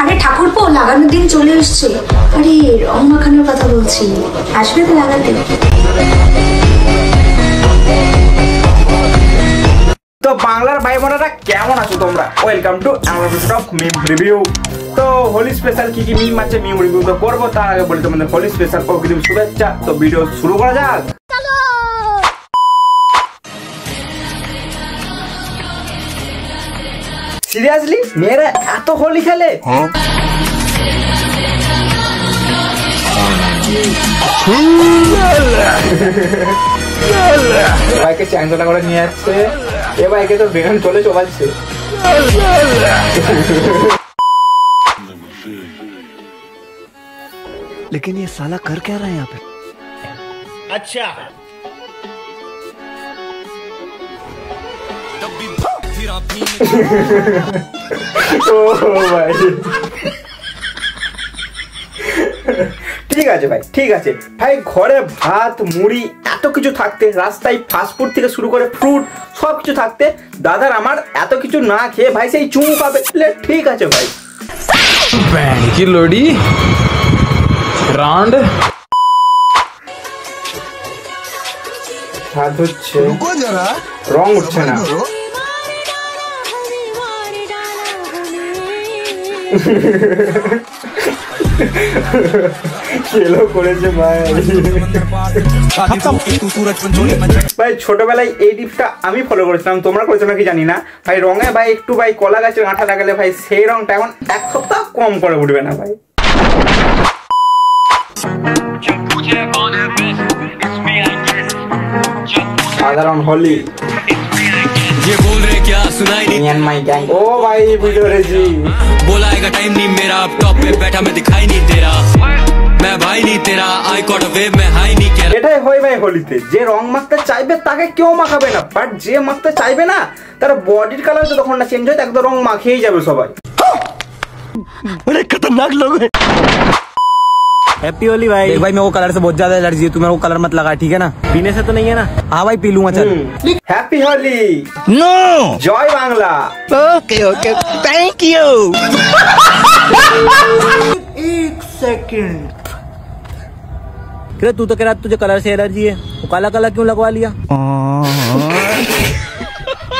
আরে ঠাকুরপো লাগানোর দিন চলে এসছে। আরে রং মাখানোর কথা বলছি, আসবে তো লাগাতে। তো বাংলার ভাই বোনেরা কেমন আছো তোমরা? Welcome to our video meme review. তো হোলি স্পেশাল কি কি মিম আছে মিম রিভিউ তো করবো, তার আগে বলি তোমাদের হোলি স্পেশাল অগ্রিম শুভেচ্ছা। তো ভিডিও শুরু করা যাক। সিরিয়াসলি মেয়েরা এত হোলি খেলে? বাইকে চ্যাংদোলা করে নিয়ে যাচ্ছে, এ বাইকে তো বেগান চলে চলাচ্ছে। लेकिन ये साला कर क्या रहा है यहाँ पे? अच्छा ঠিক আছে ভাই, ঠিক আছে ভাই, ঘরে ভাত মুড়ি এত কিছু থাকতে, রাস্তায় ফাস্টফুড থেকে শুরু করে ফ্রুট সব কিছু থাকতে, দাদার আমার এত কিছু না খেয়ে ভাই সেই চুমু পাবে, ঠিক আছে ভাই। কি লোডি রাউন্ড হাত হচ্ছে, রং উঠছে না। করেছে ভাই। ভাই ছোটবেলায় এই টিপটা আমি ফলো করেছিলাম, তোমরা করেছো নাকি জানি না ভাই। রঙে ভাই একটু ভাই কলা গাছের আঠা লাগালে ভাই সেই রংটা এখন এক সপ্তাহ কম করে উঠবে না ভাই। সাধারণ হোলি। ये बोल रहे क्या सुनाई नहीं? ओ भाई वीडियो रेजी बोला आएगा टाइम नहीं मेरा, अब टॉप पे बैठा मैं दिखाई नहीं दे रहा, मैं भाई नहीं तेरा, आई कॉट अ वेव मैं हाई नहीं कह रहा। এটাই হয় ভাই হোলিতে, যে রং মাখতে চাইবে তাকে কেউ মাখাবে না, বাট যে মাখতে চাইবে না তার বডির কালার যতক্ষণ না চেঞ্জ হয় একদম রং মাখিয়েই যাবে সবাই। अरे खतरनाक लोग हैं। हैप्पी होली भाई। देख भाई मेरे को कलर से बहुत ज्यादा एलर्जी है, तू मेरे को कलर मत लगा ठीक है ना? पीने से तो नहीं है ना? हाँ भाई पी लूंगा चल। हैप्पी होली। नो जय Bangla. Okay okay thank you. एक सेकंड, तू तो कह रहा तुझे कलर से एलर्जी है, वो काला काला क्यों लगवा लिया?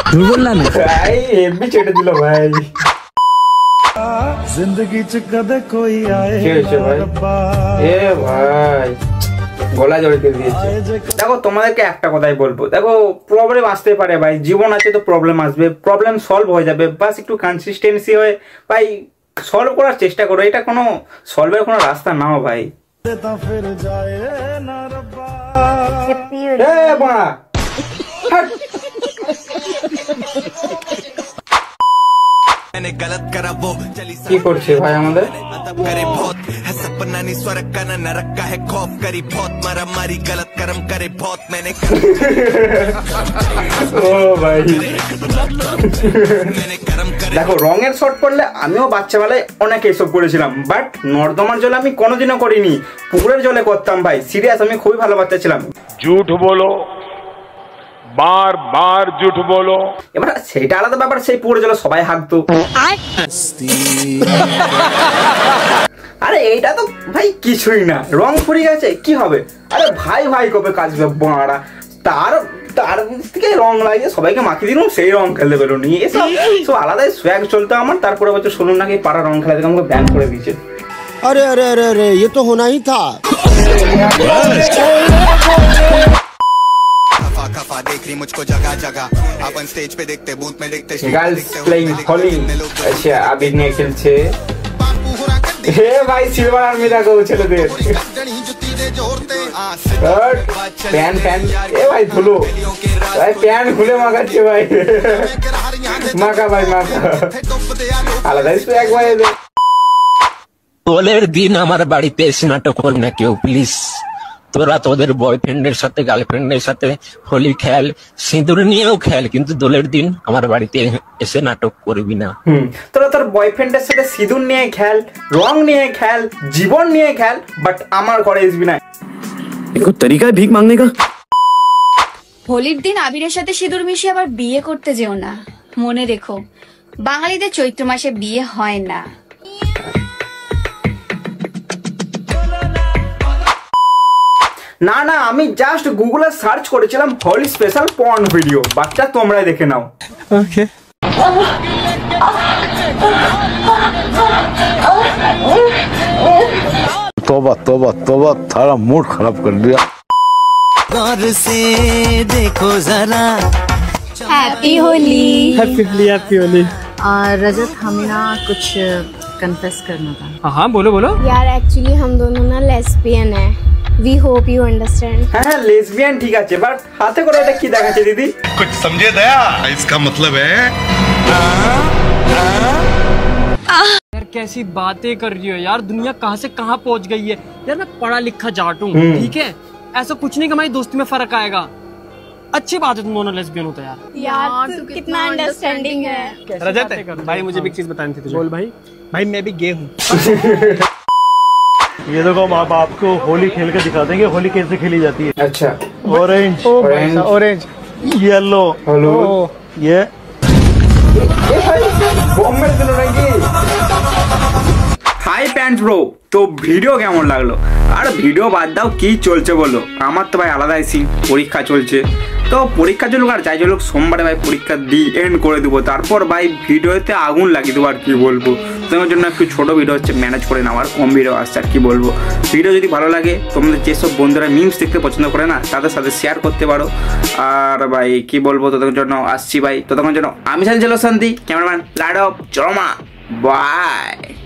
झूठ बोलना नहीं भाई, ये भी चेट दिलो भाई। जिंदगी च कदे कोई आए ভাই, এ ভাই গলা জড়িয়ে দিয়েছে। দেখো তোমাদেরকে একটা কথাই বলবো, দেখো প্রবলেম আসতে পারে ভাই, জীবন আছে তো প্রবলেম আসবে, প্রবলেম সলভ হয়ে যাবে, বাস একটু কনসিস্টেন্সি হয়ে ভাই সলভ করার চেষ্টা করো। এটা কোনো সলভের কোনো রাস্তা নাও ভাই। এ বাড়া मैंने गलत करा वो चली কি করছে ভাই আমাদের? करे बहुत है सपना नहीं स्वर्ग का न नरक का है खौफ, करी बहुत मारा मारी गलत कर्म करे बहुत मैंने ও ভাই कर्म करे। দেখো রঙের শর্ট পড়লে আমিও বাচ্চাবেলায় অনেক এসব করেছিলাম, বাট নর্দমার জলে আমি কোনোদিনও করিনি, পুকুরের জলে করতাম ভাই। সিরিয়াস, আমি খুবই ভালো বাচ্চা ছিলাম। झूठ बोलो, बार बार झूठ बोलो। এবার সেটা আলাদা ব্যাপার, সেই পুকুরের জলে সবাই হাঁকতো। আরে এইটা তো ভাই কিছুই না, রং ফুরিয়ে গেছে কি হবে? আরে ভাই ভাই কবে কাজবে বাড়া, তার তার থেকে রং লাগিয়ে সবাইকে মাখিয়ে দিলাম, সেই রং খেলতে পেলো নি। এসব সব আলাদাই সোয়াগ চলতো আমার। তারপরে বছর শুনুন নাকি পাড়া রং খেলা থেকে আমাকে ব্যান করে দিয়েছে। अरे अरे अरे अरे ये तो होना ही था। खफा देख रही मुझको जगह जगह, अपन स्टेज पे देखते बूथ में देखते গার্লস প্লেইং হোলি। আচ্ছা আবির নিয়ে খেলছে। হে ভাই সিলভার আর্মি দেখো ছেলেদের, প্যান প্যান, এ ভাই ধুলো ভাই, প্যান খুলে মাখাচ্ছে ভাই, মাখা ভাই মাখা, আলাদাই সোয়াগ ভাই। তোলের দিন আমার বাড়িতে এসে নাটক করবি না কেউ প্লিজ। তোরা তোদের বয়ফ্রেন্ডের সাথে গার্লফ্রেন্ডের সাথে হোলি খেল, সিঁদুর নিয়েও খেল, কিন্তু দোলের দিন আমার বাড়িতে এসে নাটক করবি না। তোরা তোর বয়ফ্রেন্ডের সাথে সিঁদুর নিয়ে খেল, রং নিয়ে খেল, জীবন নিয়ে খেল, বাট আমার ঘরে আসবি না। इनको तरीका है भीख मांगने का। হোলির দিন আবিরের সাথে সিঁদুর মিশিয়ে আবার বিয়ে করতে যেও না, মনে রেখো বাঙালিদের চৈত্র মাসে বিয়ে হয় না। না না, আমি জাস্ট গুগলে সার্চ করেছিলাম হোলি স্পেশাল পর্ন ভিডিও, বাচ্চা তোমরাই দেখে নাও। ओके तौबा तौबा तौबा, थारा मूड खराब कर दिया। गौर से देखो जरा हैप्पी होली। हैप्पी होली। रजत, हमें ना कुछ कन्फेस करना था। हाँ हाँ बोलो बोलो। यार एक्चुअली हम दोनों ना लेस्बियन है। We hope you understand. হ্যাঁ লেসবিয়ান ঠিক আছে, বাট হাতে করে এটা কি দেখাচ্ছে দিদি? कुछ समझे दया, इसका मतलब है यार कैसी बातें कर रही हो यार, दुनिया कहाँ से कहाँ पहुँच गई है यार। मैं पढ़ा लिखा जाट हूँ, ठीक है, ऐसा कुछ नहीं कि हमारी दोस्ती में फर्क आएगा। अच्छी बात है तुम दोनों लेस्बियन हो तो यार। यार तू कितना अंडरस्टैंडिंग है। रजत भाई मुझे भी एक चीज बतानी थी तुझे। बोल भाई। भाई मैं भी गे हूँ। ये देखो हम आपको होली खेल के दिखा देंगे, होली कैसे खेली जाती है। अच्छा, ऑरेंज ऑरेंज येलो হলুদ, ये হাই প্যান্টস ব্রো। তো ভিডিও কেমন লাগলো? আর ভিডিও বাদ দাও, কি চলছে বলো? আমার তো ভাই আলাদাই সিন, পরীক্ষা চলছে। তো পরীক্ষা চলুক আর যাই চলুক, সোমবারে ভাই পরীক্ষা দিয়ে এন্ড করে দেবো, তারপর ভাই ভিডিওতে আগুন লাগিয়ে দেবো। আর কি বলবো, তোমার জন্য একটু ছোট ভিডিও হচ্ছে, ম্যানেজ করে নাও, আর কম ভিডিও আসছে। আর কি বলবো, ভিডিও যদি ভালো লাগে, তোমাদের যেসব বন্ধুরা মিমস দেখতে পছন্দ করে না, তাদের সাথে শেয়ার করতে পারো। আর ভাই কি বলবো, ততক্ষণ জন্য আসছি ভাই, ততক্ষণ জন্য আমি শান্তি, ক্যামেরাম্যান লাডব চরমা, বাই।